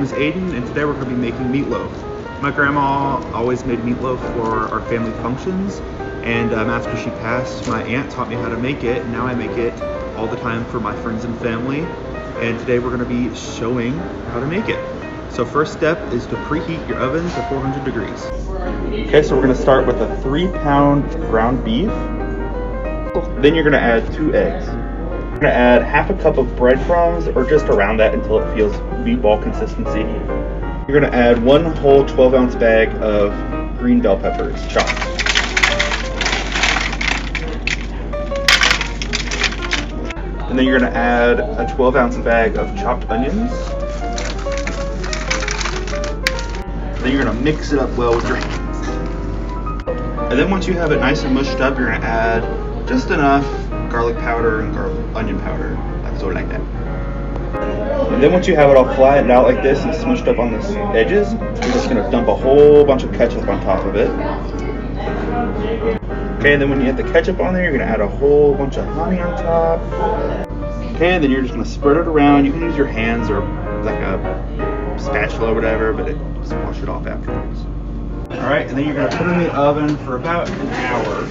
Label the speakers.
Speaker 1: is Aiden, and today we're going to be making meatloaf. My grandma always made meatloaf for our family functions, and after she passed, my aunt taught me how to make it. Now I make it all the time for my friends and family, and today we're going to be showing how to make it. So first step is to preheat your oven to 400 degrees. Okay, so we're going to start with a 3-pound ground beef. Then you're going to add 2 eggs. We're going to add half a cup of breadcrumbs, or just around that until it feels meatball consistency. You're going to add 1 whole 12-ounce bag of green bell peppers, chopped. And then you're going to add a 12-ounce bag of chopped onions. Then you're going to mix it up well with your hands. And then once you have it nice and mushed up, you're going to add just enough garlic powder and onion powder, sort of like that. And then once you have it all flattened out like this and smushed up on the edges, you're just going to dump a whole bunch of ketchup on top of it. Okay, and then when you get the ketchup on there, you're going to add a whole bunch of honey on top. Okay, and then you're just going to spread it around. You can use your hands or like a spatula or whatever, but just wash it off afterwards. Alright, and then you're going to put it in the oven for about an hour.